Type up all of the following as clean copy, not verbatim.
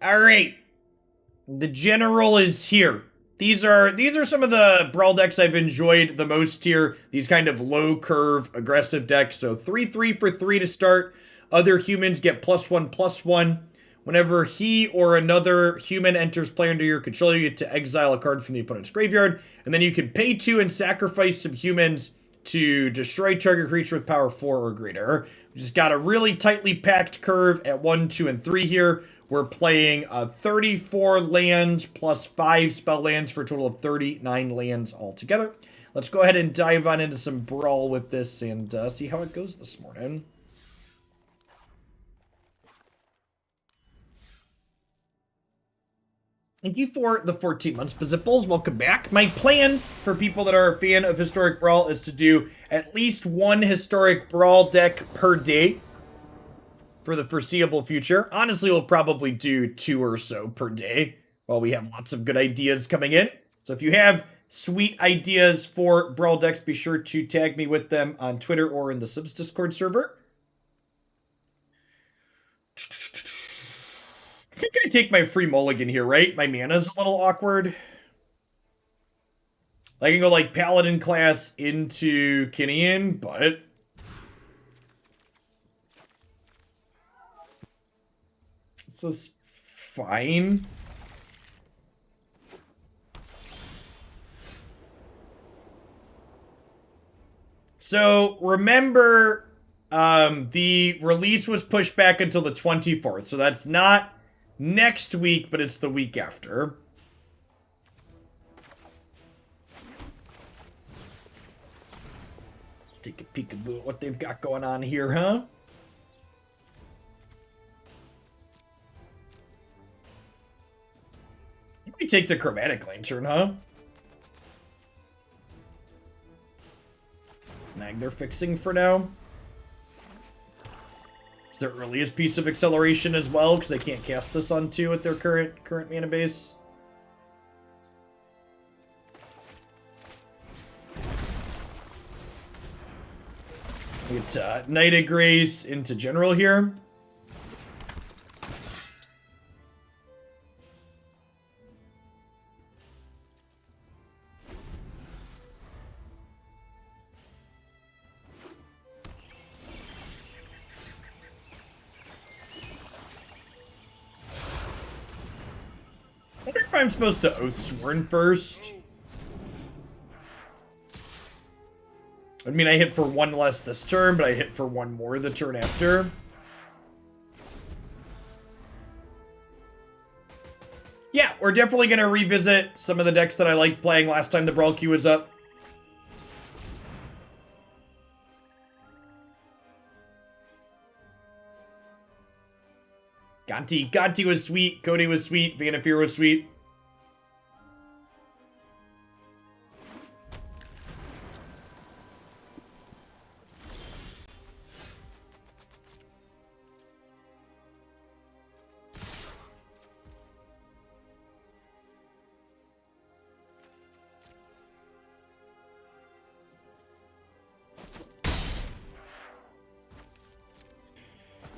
All right. The general is here. These are some of the Brawl decks I've enjoyed the most here. These kind of low curve aggressive decks. So 3/3 for 3 to start. Other humans get +1/+1. Whenever he or another human enters play under your control, you get to exile a card from the opponent's graveyard. And then you can pay 2 and sacrifice some humans to destroy target creature with power 4 or greater. We just got a really tightly packed curve at 1, 2, and 3 here. We're playing 34 lands plus 5 spell lands for a total of 39 lands altogether. Let's go ahead and dive on into some Brawl with this and see how it goes this morning. Thank you for the 14 months, Bizipples. Welcome back. My plans for people that are a fan of Historic Brawl is to do at least one Historic Brawl deck per day for the foreseeable future. Honestly, we'll probably do 2 or so per day while we have lots of good ideas coming in. So if you have sweet ideas for Brawl decks, be sure to tag me with them on Twitter or in the Subs Discord server. I think I take my free mulligan here, right? My mana's a little awkward. I can go like Paladin class into Kinian, but this is fine. So remember, the release was pushed back until the 24th. So that's not next week, but it's the week after. Take a peekaboo at what they've got going on here, huh? We take the Chromatic Lantern, huh? Nagner fixing for now. It's their earliest piece of acceleration as well, because they can't cast this on 2 at their current mana base. We get Knight of Grace into General here. I'm supposed to Oathsworn first. I mean, I hit for 1 less this turn, but I hit for 1 more the turn after. Yeah, we're definitely going to revisit some of the decks that I liked playing last time the Brawl queue was up. Gonti was sweet, Cody was sweet, Vanafir was sweet.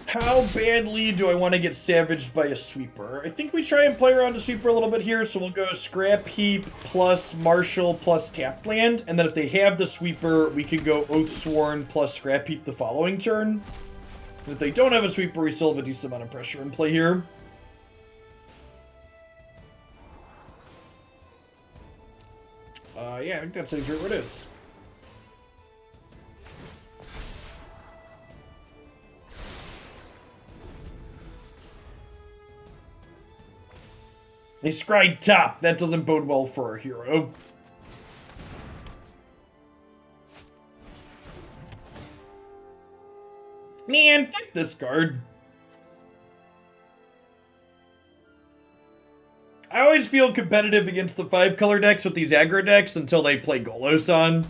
How badly do I want to get savaged by a sweeper? I think we try and play around a sweeper a little bit here, so we'll go Scrapheap plus Marshal plus tapped land, and then if they have the sweeper, we can go Oathsworn plus Scrapheap the following turn. If they don't have a sweeper, we still have a decent amount of pressure in play here. Yeah, I think that's exactly what it is. They scryed top. That doesn't bode well for our hero. Man, fuck this card. I always feel competitive against the 5-color decks with these aggro decks until they play Golos on.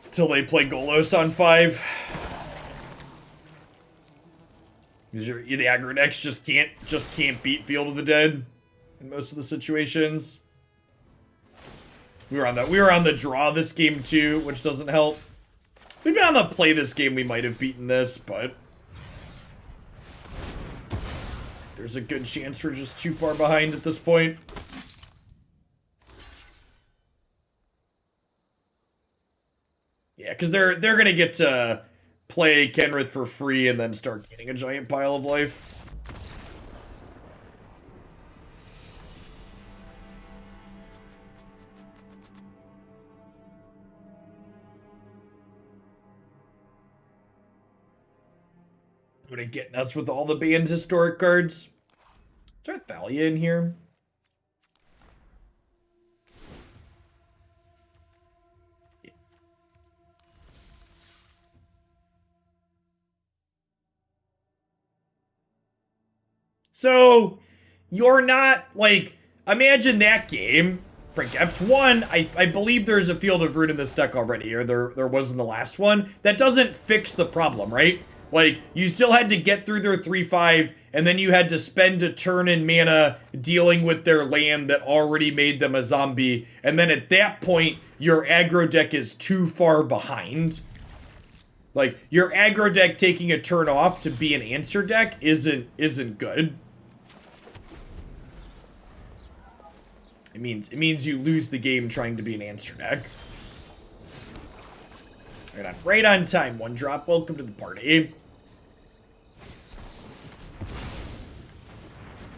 Until they play Golos on 5. Because the aggro decks just can't beat Field of the Dead in most of the situations. We were on the draw this game too, which doesn't help. If we'd been on the play this game, we might have beaten this, but there's a good chance we're just too far behind at this point. Yeah, because they're gonna get to play Kenrith for free and then start gaining a giant pile of life. I'm gonna get nuts with all the banned historic cards. Is there a Thalia in here? So, you're not, like, imagine that game. Break F1, I believe there's a Field of Ruin in this deck already, or there was in the last one. That doesn't fix the problem, right? Like, you still had to get through their 3-5, and then you had to spend a turn in mana dealing with their land that already made them a zombie, and then at that point, your aggro deck is too far behind. Like, your aggro deck taking a turn off to be an answer deck isn't good. It means you lose the game trying to be an answer deck. Right on time, 1-drop. Welcome to the party.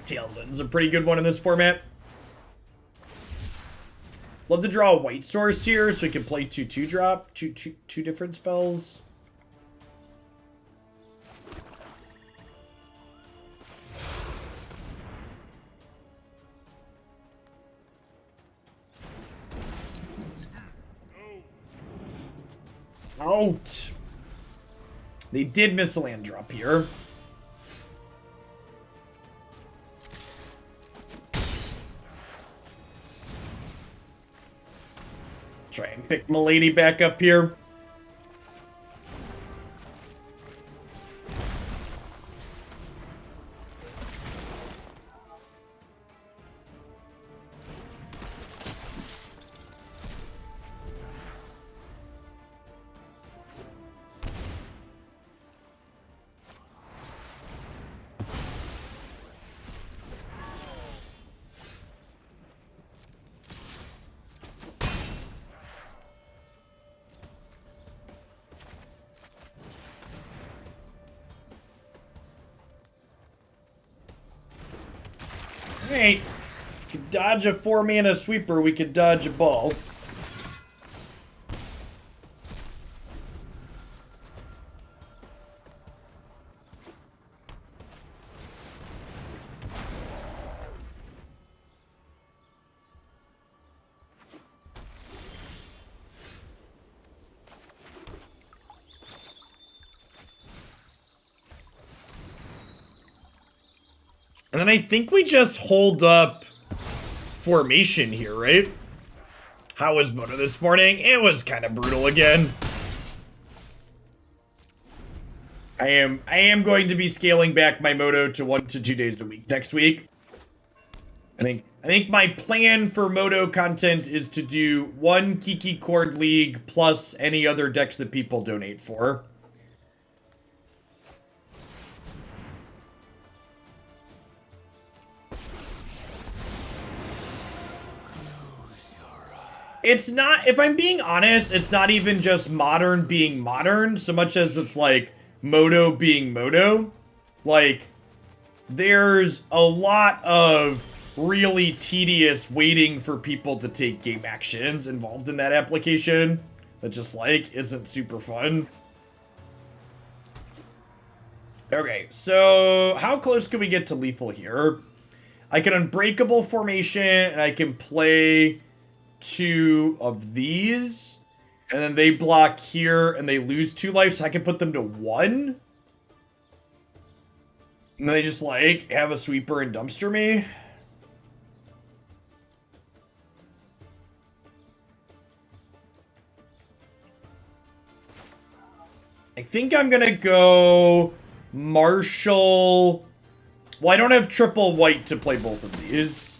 Tailson's a pretty good one in this format. Love to draw a white source here so we can play 2-2-drop, two different spells. Out. They did miss a land drop here. Try and pick Milady back up here. Hey, if we could dodge a 4-mana sweeper, we could dodge a ball. And then I think we just hold up formation here, right? How was Moto this morning? It was kind of brutal again. I am going to be scaling back my Moto to 1 to 2 days a week next week. I think my plan for Moto content is to do 1 Kiki Chord League plus any other decks that people donate for. It's not, if I'm being honest, it's not even just modern being modern, so much as it's like Moto being Moto. Like, there's a lot of really tedious waiting for people to take game actions involved in that application that just, like, isn't super fun. Okay, so how close can we get to lethal here? I can Unbreakable Formation, and I can play 2 of these, and then they block here and they lose 2 life, so I can put them to 1, and then they just like have a sweeper and dumpster me. I think I'm gonna go Marshal. Well, I don't have triple white to play both of these.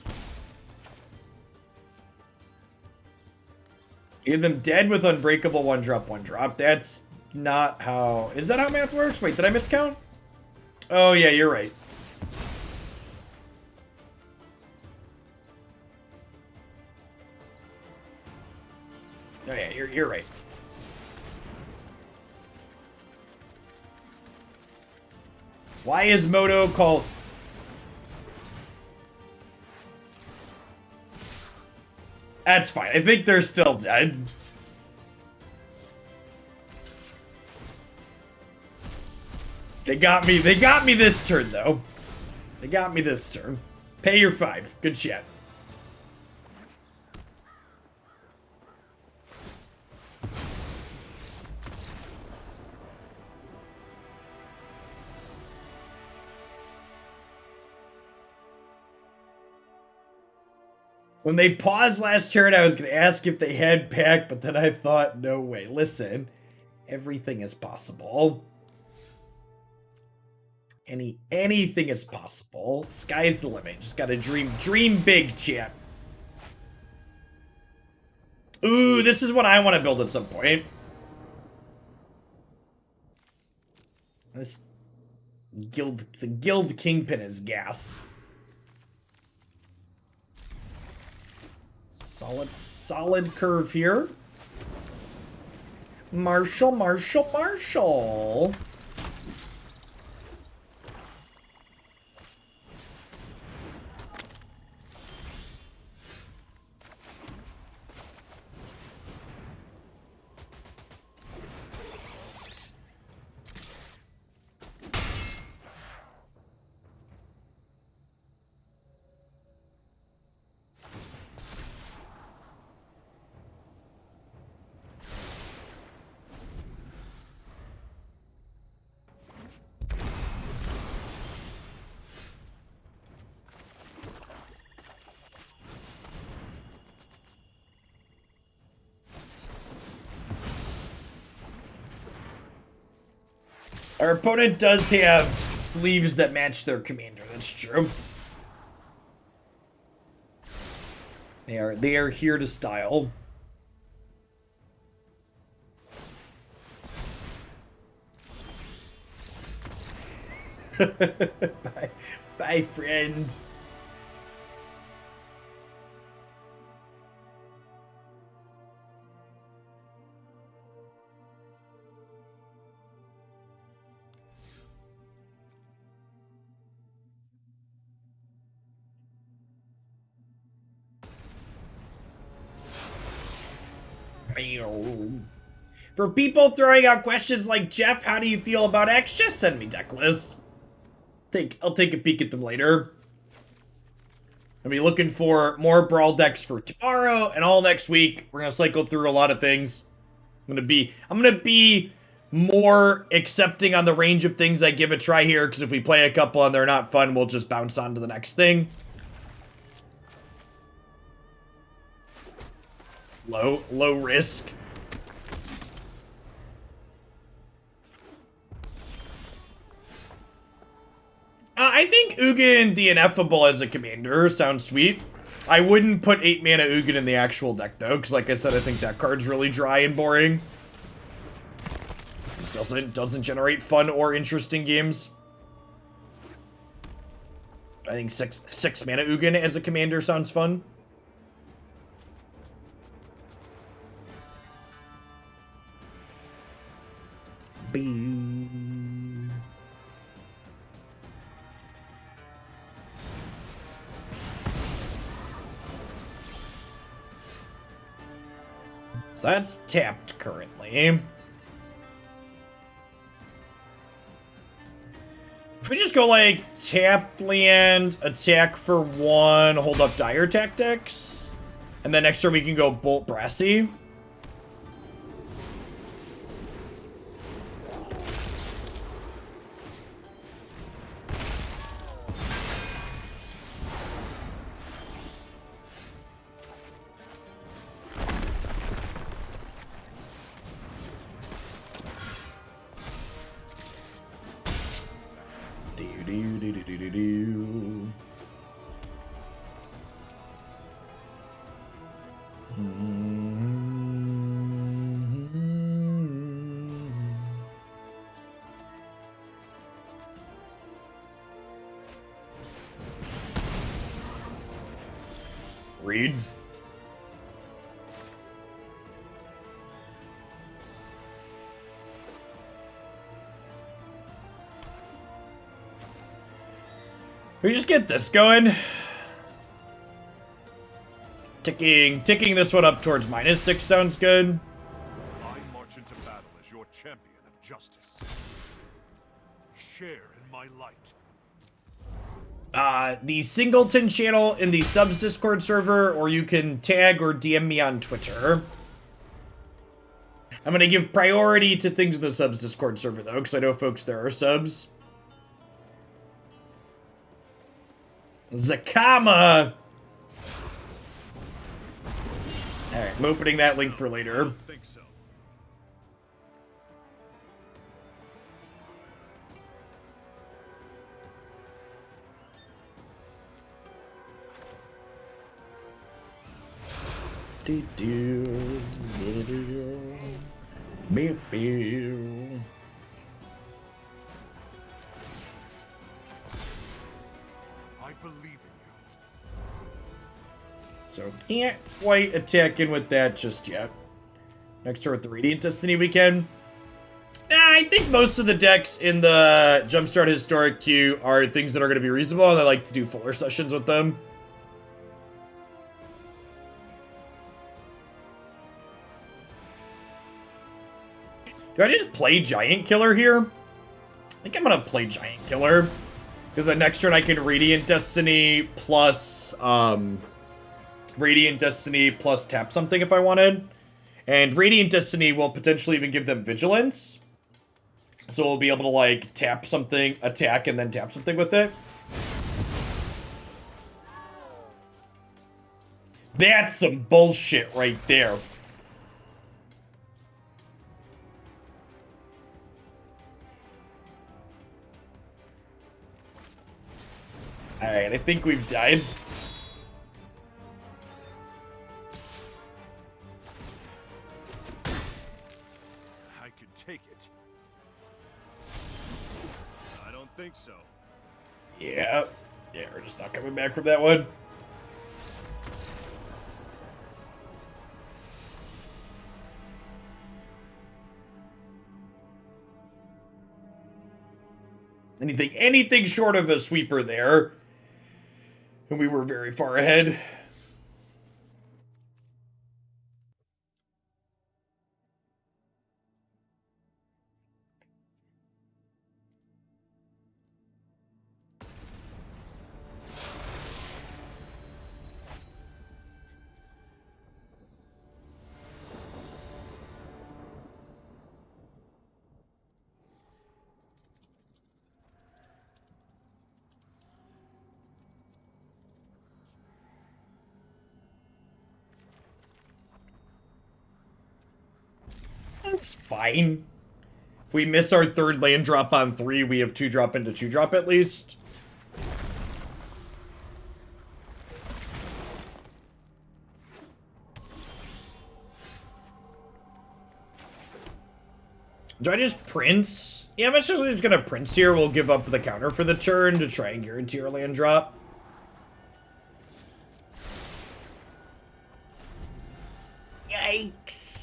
Get them dead with Unbreakable 1-drop, 1-drop. That's not how... Is that how math works? Wait, did I miscount? Oh, yeah, you're right. Oh yeah, you're right. Why is Moto called... That's fine. I think they're still dead. They got me this turn, though. They got me this turn. Pay your 5. Good shit. When they paused last turn, I was going to ask if they had pack, but then I thought, no way. Listen, everything is possible. Anything is possible. Sky's the limit. Just gotta dream big, chat. Ooh, this is what I want to build at some point. This the guild kingpin is gas. Solid curve here. Marshal. Our opponent does have sleeves that match their commander, that's true. They are here to style. Bye, friend. For people throwing out questions like, Jeff, how do you feel about X? Just send me deck lists. I'll take a peek at them later. I'll be looking for more Brawl decks for tomorrow and all next week. We're gonna cycle through a lot of things. I'm gonna be more accepting on the range of things I give a try here, because if we play a couple and they're not fun, we'll just bounce on to the next thing. Low risk. I think Ugin the Ineffable as a commander sounds sweet. I wouldn't put 8 mana Ugin in the actual deck though, because like I said, I think that card's really dry and boring. It doesn't generate fun or interesting games. I think six mana Ugin as a commander sounds fun. So that's tapped currently. If we just go like tapped land, attack for 1, hold up dire tactics, and then next turn we can go bolt brassy. Read. We just get this going. Ticking this one up towards -6 sounds good. I march into battle as your champion of justice. Share in my light. The Singleton channel in the subs Discord server, or you can tag or DM me on Twitter. I'm gonna give priority to things in the subs Discord server, though, because I know folks there are subs. Zakama! Alright, I'm opening that link for later. I think so. I believe in you. So can't quite attack in with that just yet. Next turn with the Radiant Destiny weekend. I think most of the decks in the Jumpstart Historic queue are things that are going to be reasonable, and I like to do fuller sessions with them. Do I just play Giant Killer here? I think I'm going to play Giant Killer. Because the next turn I can Radiant Destiny plus tap something if I wanted. And Radiant Destiny will potentially even give them Vigilance. So we'll be able to, like, tap something, attack, and then tap something with it. That's some bullshit right there. Alright, I think we've died. I can take it. I don't think so. Yeah. Yeah, we're just not coming back from that one. Anything short of a sweeper there. And we were very far ahead. That's fine. If we miss our third land drop on 3, we have 2-drop into 2-drop at least. Do I just Prince? Yeah, I'm actually just gonna Prince here. We'll give up the counter for the turn to try and guarantee our land drop. Yikes.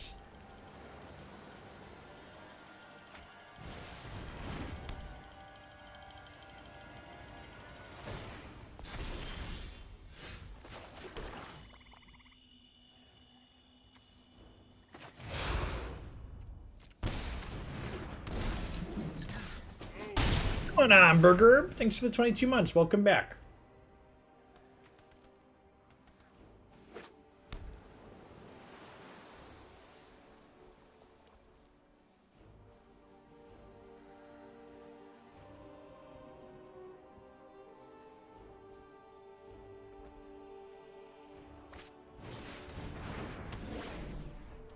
Come on, Burger. Thanks for the 22 months. Welcome back.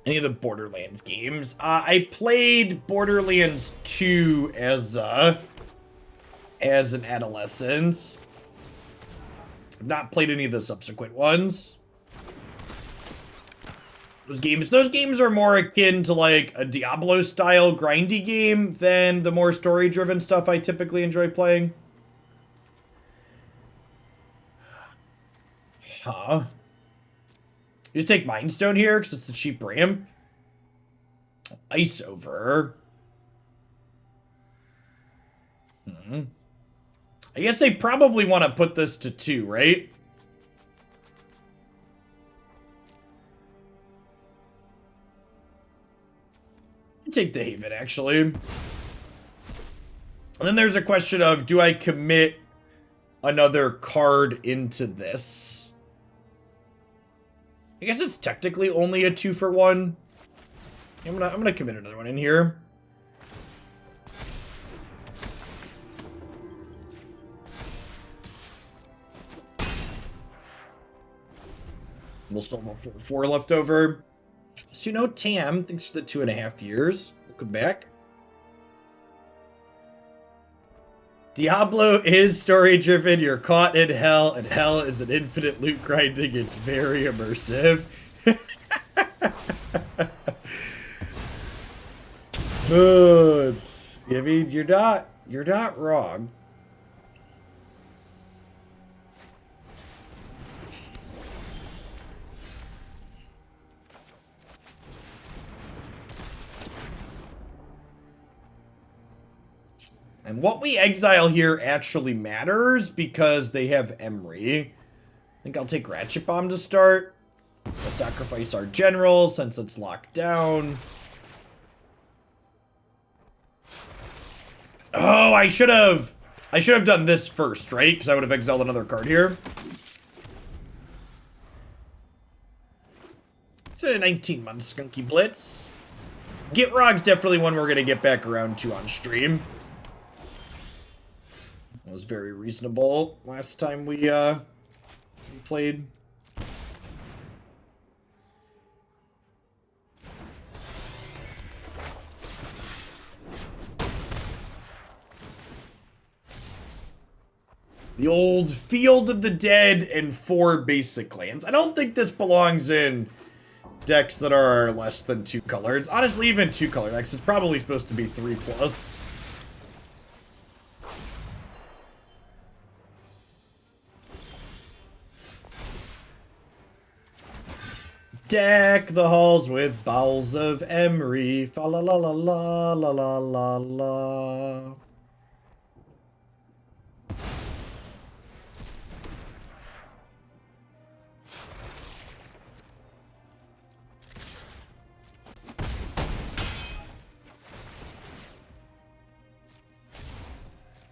Any of the Borderlands games? I played Borderlands 2 as an adolescent. I've not played any of the subsequent ones. Those games are more akin to like a Diablo-style grindy game than the more story-driven stuff I typically enjoy playing. Huh. You just take Mind Stone here because it's the cheap ramp. Ice over. I guess they probably want to put this to 2, right? Take the Haven, actually. And then there's a question of, do I commit another card into this? I guess it's technically only a 2-for-1. I'm gonna commit another one in here. We'll still have 4 left over. So, you know, Tam, thanks for the 2.5 years. Welcome back. Diablo is story-driven. You're caught in hell, and hell is an infinite loot grinding. It's very immersive. Oh, I mean, you're not wrong. And what we exile here actually matters because they have Emery. I think I'll take Ratchet Bomb to start. We'll sacrifice our general since it's locked down. Oh, I should have done this first, right? Because I would have exiled another card here. It's a 19-month Skunky Blitz. Gitrog's definitely one we're going to get back around to on stream. It was very reasonable last time we played. The old Field of the Dead and 4 basic lands. I don't think this belongs in decks that are less than 2 colors. Honestly, even 2 color decks, it's probably supposed to be 3+. Deck the halls with bowels of emery. Fa la la la la la la la la.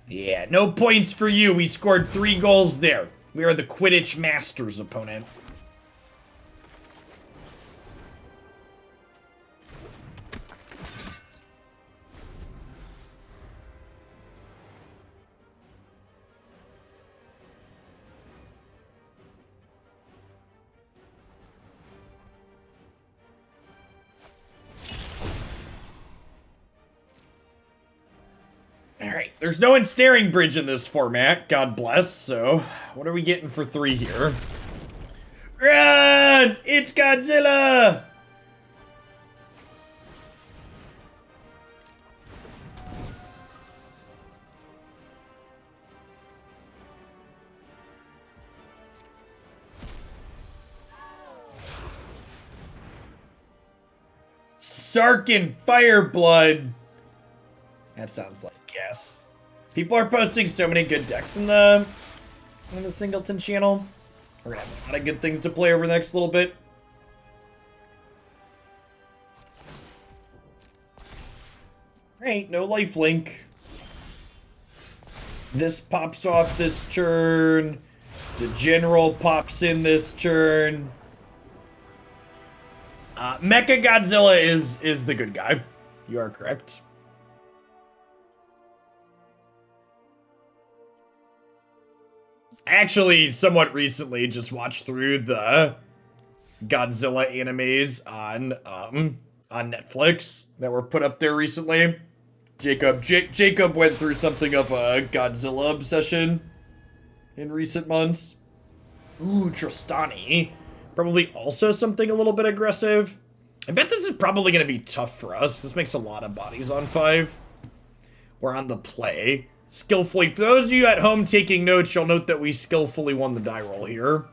Yeah, no points for you. We scored 3 goals there. We are the Quidditch Masters opponent. Alright, there's no ensnaring bridge in this format, God bless, so what are we getting for 3 here? Run! It's Godzilla! Sarkin Fireblood. That sounds like yes. People are posting so many good decks in the Singleton channel. We're gonna have a lot of good things to play over the next little bit. Right, no lifelink. This pops off this turn. The general pops in this turn. Mecha Godzilla is the good guy. You are correct. Actually, somewhat recently, just watched through the Godzilla animes on Netflix that were put up there recently. Jacob went through something of a Godzilla obsession in recent months. Ooh, Tristani. Probably also something a little bit aggressive. I bet this is probably going to be tough for us. This makes a lot of bodies on 5. We're on the play. Skillfully, for those of you at home taking notes, you'll note that we skillfully won the die roll here.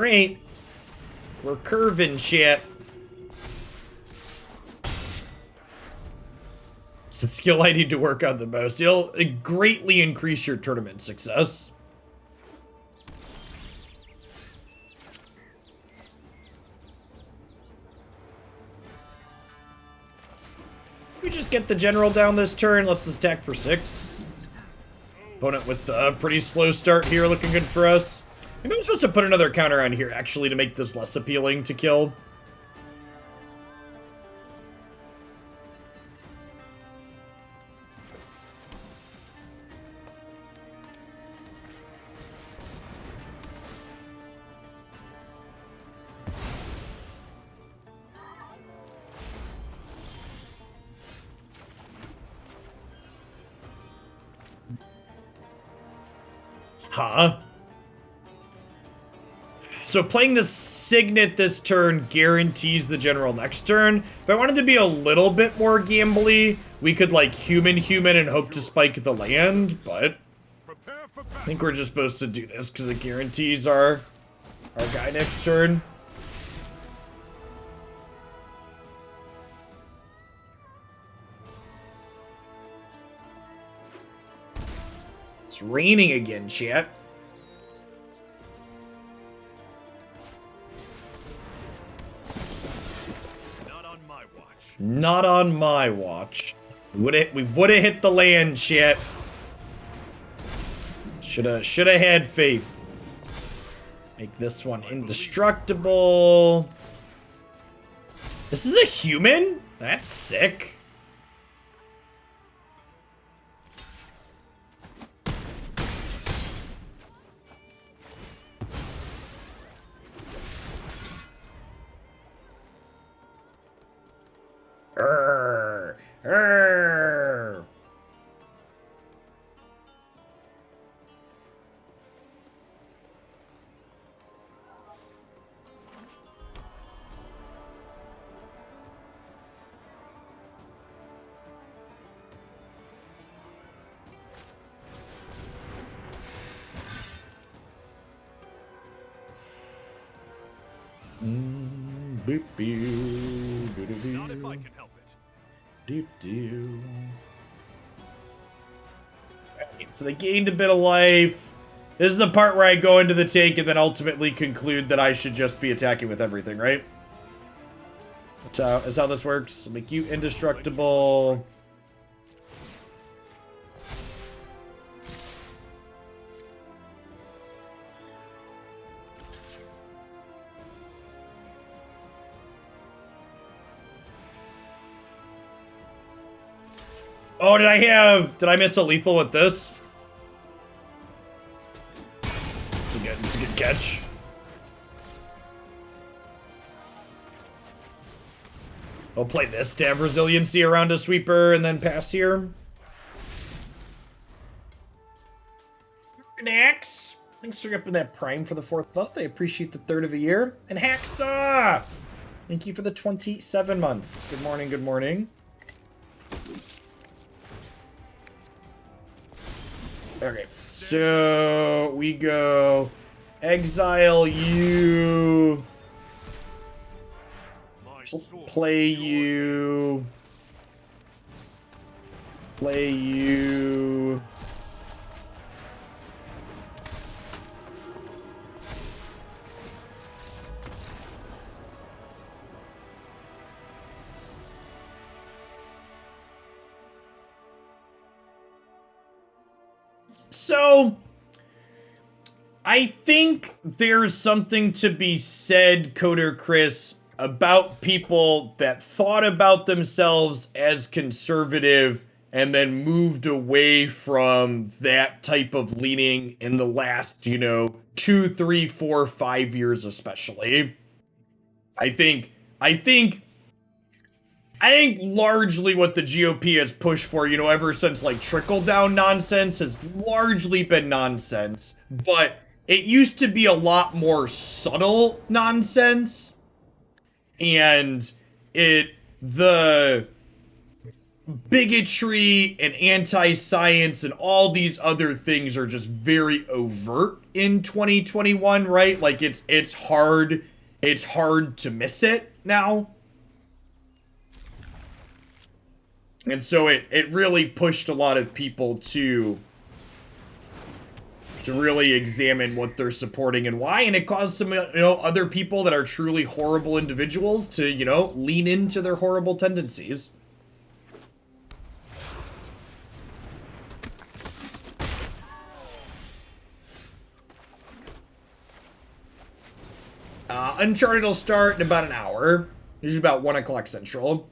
Alright. We're curving shit. It's the skill I need to work on the most. It'll greatly increase your tournament success. We just get the general down this turn. Let's just attack for 6. Opponent with a pretty slow start here, looking good for us. Maybe I'm supposed to put another counter on here, actually, to make this less appealing to kill. Huh? So playing the Signet this turn guarantees the general next turn. If I wanted to be a little bit more gambly, we could like human and hope to spike the land, but I think we're just supposed to do this because it guarantees our guy next turn. It's raining again, chat. Not on my watch. Not on my watch. We would have hit the land, chat. Shoulda had faith. Make this one indestructible. This is a human? That's sick. Arr, arr. Boop, Not if I can help it. Doop doo. Right, so they gained a bit of life. This is the part where I go into the take and then ultimately conclude that I should just be attacking with everything, right? That's how this works. Make you indestructible. Oh, did I miss a lethal with this? It's a good catch. I'll play this to have resiliency around a sweeper and then pass here. Nax, thanks for upping that prime for the 4th month. I appreciate the 3rd of a year. And Hacksaw, thank you for the 27 months. Good morning, good morning. Okay, so we go exile you, play you, play you. So, I think there's something to be said, Coder Chris, about people that thought about themselves as conservative and then moved away from that type of leaning in the last, 2, 3, 4, 5 years especially. I think largely what the GOP has pushed for, ever since, like, trickle-down nonsense has largely been nonsense. But it used to be a lot more subtle nonsense. And the bigotry and anti-science and all these other things are just very overt in 2021, right? Like it's hard to miss it now. And so it really pushed a lot of people to really examine what they're supporting and why, and it caused some, other people that are truly horrible individuals to, lean into their horrible tendencies. Uncharted will start in about an hour. Usually about 1 o'clock Central.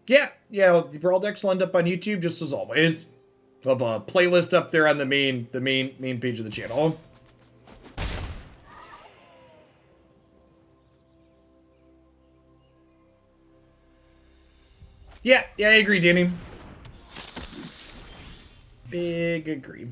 Yeah, the Brawl decks will end up on YouTube just as always. We'll have a playlist up there on the main page of the channel. Yeah, I agree, Danny. Big agree.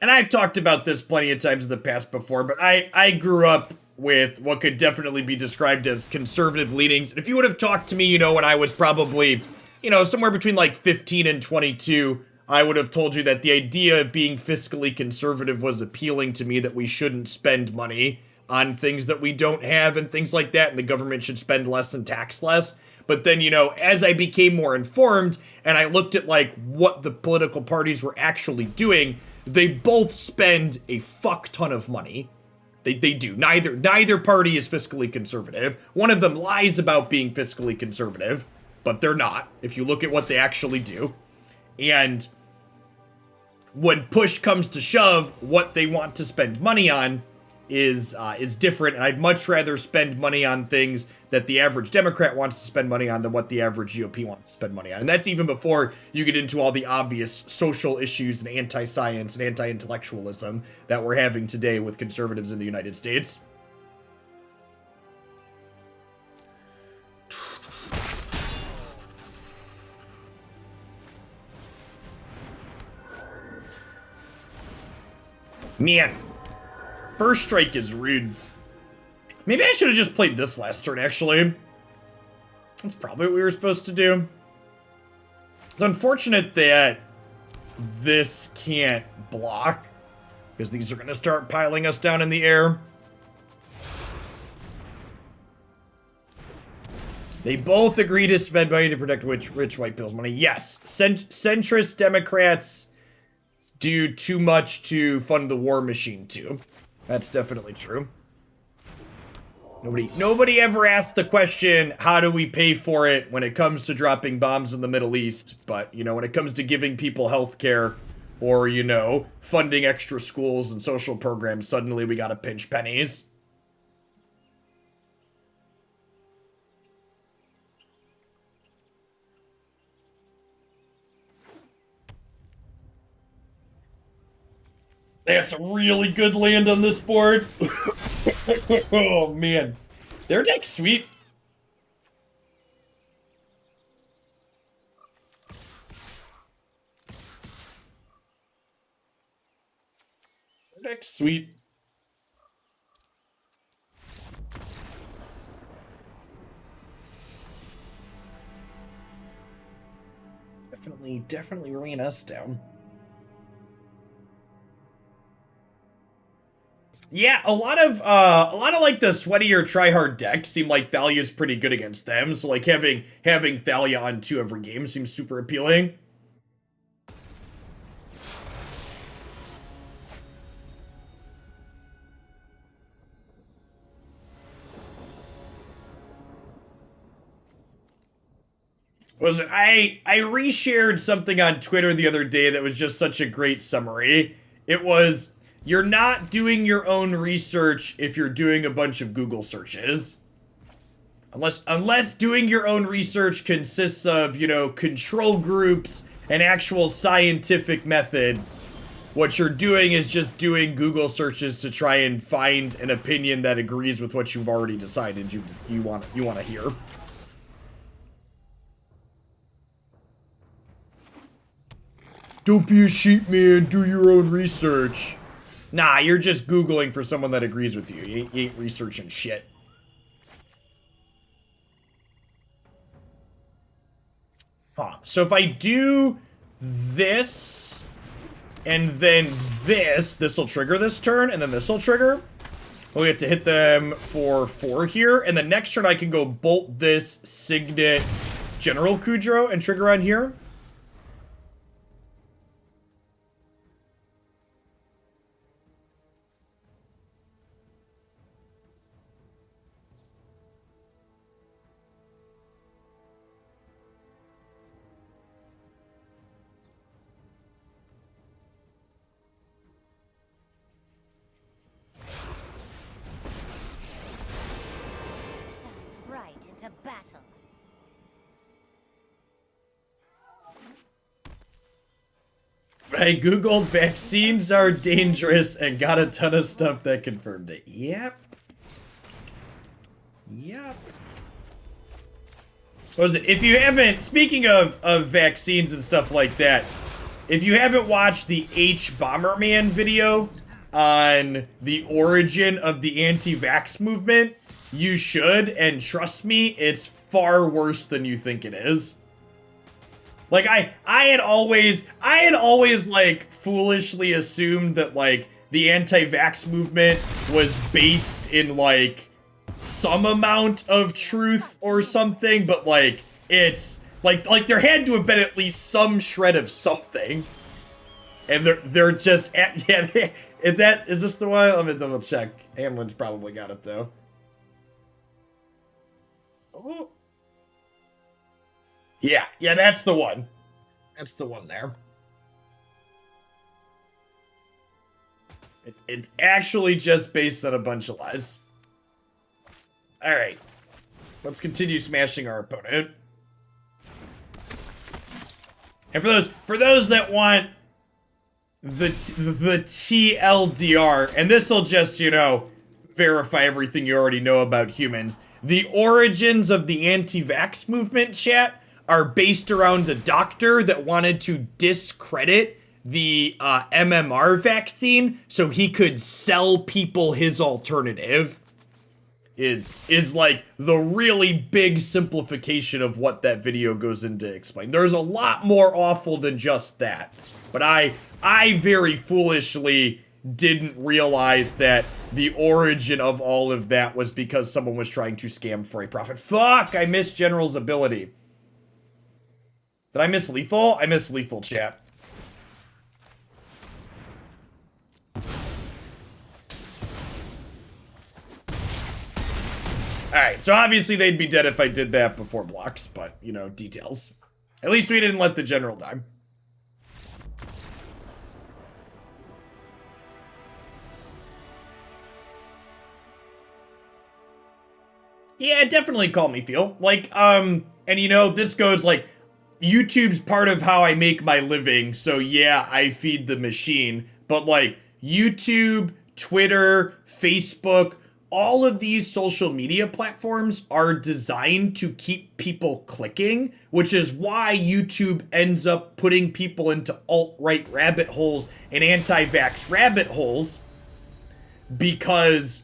And I've talked about this plenty of times in the past before, but I grew up with what could definitely be described as conservative leanings. And if you would have talked to me, when I was probably, somewhere between like 15 and 22, I would have told you that the idea of being fiscally conservative was appealing to me, that we shouldn't spend money on things that we don't have and things like that, and the government should spend less and tax less. But then, as I became more informed and I looked at like what the political parties were actually doing, they both spend a fuck ton of money. They do. Neither party is fiscally conservative. One of them lies about being fiscally conservative, but they're not, if you look at what they actually do. And when push comes to shove, what they want to spend money on is different, and I'd much rather spend money on things that the average Democrat wants to spend money on than what the average GOP wants to spend money on. And that's even before you get into all the obvious social issues and anti-science and anti-intellectualism that we're having today with conservatives in the United States. Man, first strike is rude. Maybe I should have just played this last turn, actually. That's probably what we were supposed to do. It's unfortunate that this can't block, because these are going to start piling us down in the air. They both agree to spend money to protect rich white people's money. Yes, centrist Democrats do too much to fund the war machine, too. That's definitely true. Nobody ever asks the question, how do we pay for it when it comes to dropping bombs in the Middle East? But, when it comes to giving people health care or, funding extra schools and social programs, suddenly we gotta pinch pennies. They have some really good land on this board. Oh, man. Their deck's sweet. Their deck's sweet. Definitely weighing us down. Yeah, a lot of like the sweatier tryhard decks seem like Thalia's pretty good against them. So like having Thalia on 2 every game seems super appealing. I reshared something on Twitter the other day that was just such a great summary. It was, you're not doing your own research if you're doing a bunch of Google searches. Unless doing your own research consists of, control groups and actual scientific method, what you're doing is just doing Google searches to try and find an opinion that agrees with what you've already decided you want to hear. Don't be a sheep, man. Do your own research. Nah, you're just Googling for someone that agrees with you. You ain't researching shit. So if I do this, and then this will trigger this turn, and then this will trigger. We'll get to hit them for 4 here, and the next turn I can go bolt this Signet General Kudro and trigger on here. I googled vaccines are dangerous and got a ton of stuff that confirmed it. Yep. What was it? If you haven't, speaking of vaccines and stuff like that, if you haven't watched the H Bomberman video on the origin of the anti-vax movement, you should, and trust me, it's far worse than you think it is. Like, I had always, like, foolishly assumed that, like, the anti-vax movement was based in, like, some amount of truth or something, but, like, it's, like, there had to have been at least some shred of something. And they're just, yeah, is this the one? Let me double check. Hamlin's probably got it, though. Oh. Yeah, that's the one. That's the one there. It's actually just based on a bunch of lies. Alright. Let's continue smashing our opponent. And for those that want the TLDR, and this will just, you know, verify everything you already know about humans. The origins of the anti-vax movement, chat, are based around a doctor that wanted to discredit the MMR vaccine so he could sell people his alternative. Is like the really big simplification of what that video goes into explain. There's a lot more awful than just that. But I very foolishly didn't realize that the origin of all of that was because someone was trying to scam for a profit. Fuck, I missed General's ability. Did I miss lethal? I missed lethal, chat. Alright, so obviously they'd be dead if I did that before blocks, but, you know, details. At least we didn't let the general die. Yeah, definitely call me feel. Like, and you know, this goes like, YouTube's part of how I make my living, so yeah, I feed the machine. But like, YouTube, Twitter, Facebook, all of these social media platforms are designed to keep people clicking, which is why YouTube ends up putting people into alt-right rabbit holes and anti-vax rabbit holes, because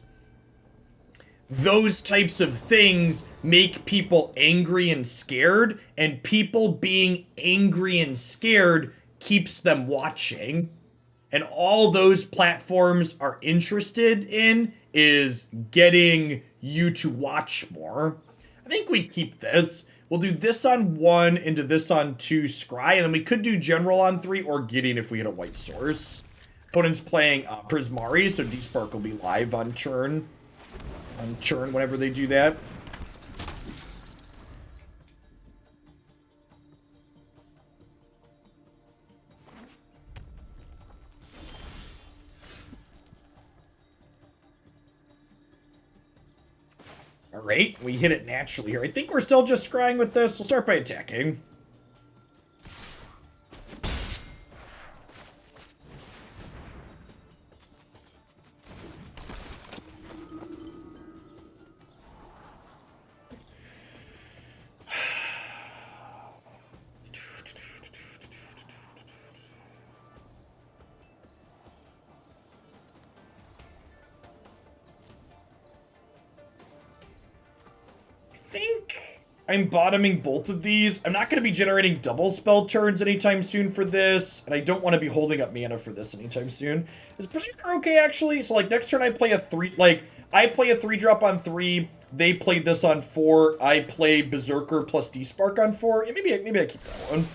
those types of things make people angry and scared, and people being angry and scared keeps them watching. And all those platforms are interested in is getting you to watch more. I think we keep this. We'll do this on 1 into this on 2 Scry, and then we could do General on 3 or Gideon if we hit a white source. Opponent's playing Prismari, so D-Spark will be live on churn. On churn whenever they do that. Alright, we hit it naturally here. I think we're still just scrying with this. We'll start by attacking. think I'm bottoming both of these. I'm not going to be generating double spell turns anytime soon for this, and I don't want to be holding up mana for this anytime soon. Is Berserker okay, actually? So, like, next turn I play a 3... Like, I play a 3-drop on 3, they play this on 4, I play Berserker plus D-Spark on 4. Yeah, maybe I keep that one.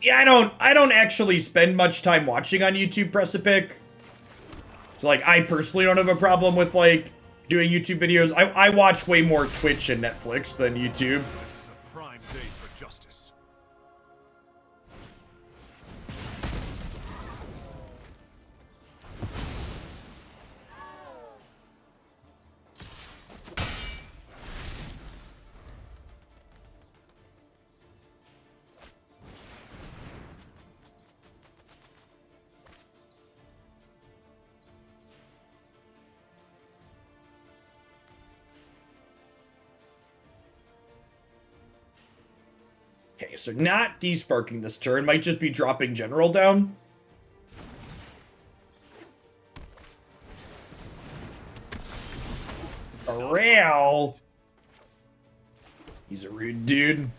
Yeah, I don't actually spend much time watching on YouTube Precipic. So, like, I personally don't have a problem with, like, doing YouTube videos. I watch way more Twitch and Netflix than YouTube. This is a prime day for justice. Okay, so not desparking this turn. Might just be dropping General down. Rail. He's a rude dude.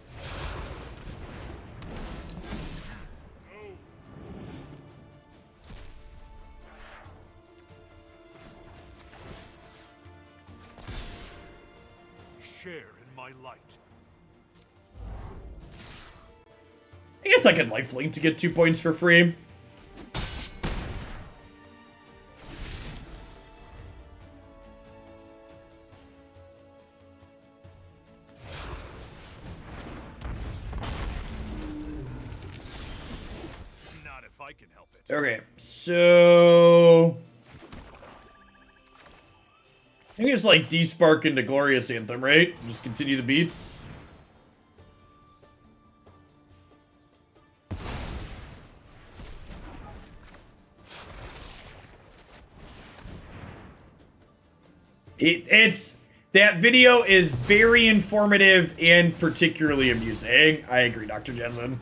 Share in my light. I guess I could lifelink to get 2 points for free. Not if I can help it. Okay, so I think it's like despark into Glorious Anthem, right? Just continue the beats. It's that video is very informative and particularly amusing. I agree, Dr. Jessen.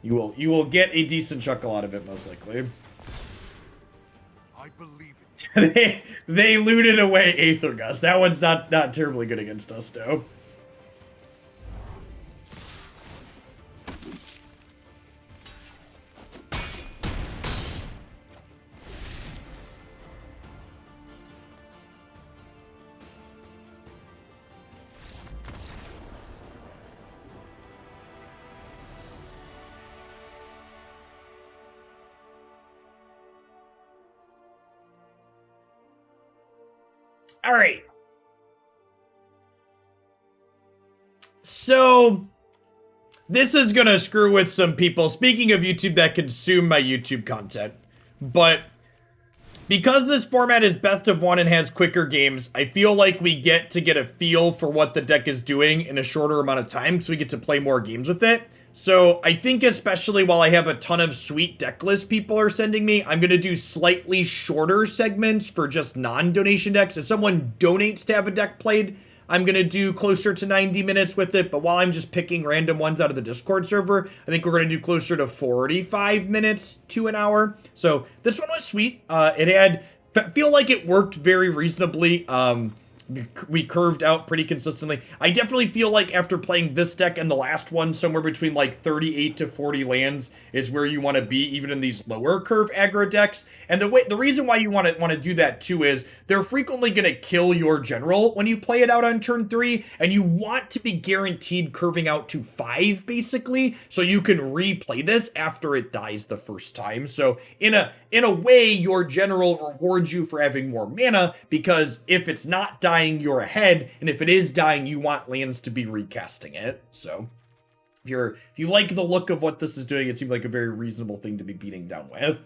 You will get a decent chuckle out of it, most likely. I believe it. they looted away Aether Gust. That one's not terribly good against us, though. All right. So this is going to screw with some people, speaking of YouTube, that consume my YouTube content. But because this format is best of one and has quicker games, I feel like we get to get a feel for what the deck is doing in a shorter amount of time, so we get to play more games with it. So I think, especially while I have a ton of sweet deck lists people are sending me, I'm going to do slightly shorter segments for just non-donation decks. If someone donates to have a deck played, I'm going to do closer to 90 minutes with it. But while I'm just picking random ones out of the Discord server, I think we're going to do closer to 45 minutes to an hour. So this one was sweet. It had, feel like it worked very reasonably. We curved out pretty consistently. I definitely feel like after playing this deck and the last one, somewhere between like 38 to 40 lands is where you want to be, even in these lower curve aggro decks. And the reason why you want to do that too is they're frequently going to kill your general when you play it out on turn 3, and you want to be guaranteed curving out to 5 basically, so you can replay this after it dies the first time. So in a way, your general rewards you for having more mana, because if it's not dying, you're ahead, and if it is dying, you want lands to be recasting it. So if you like the look of what this is doing, it seems like a very reasonable thing to be beating down with.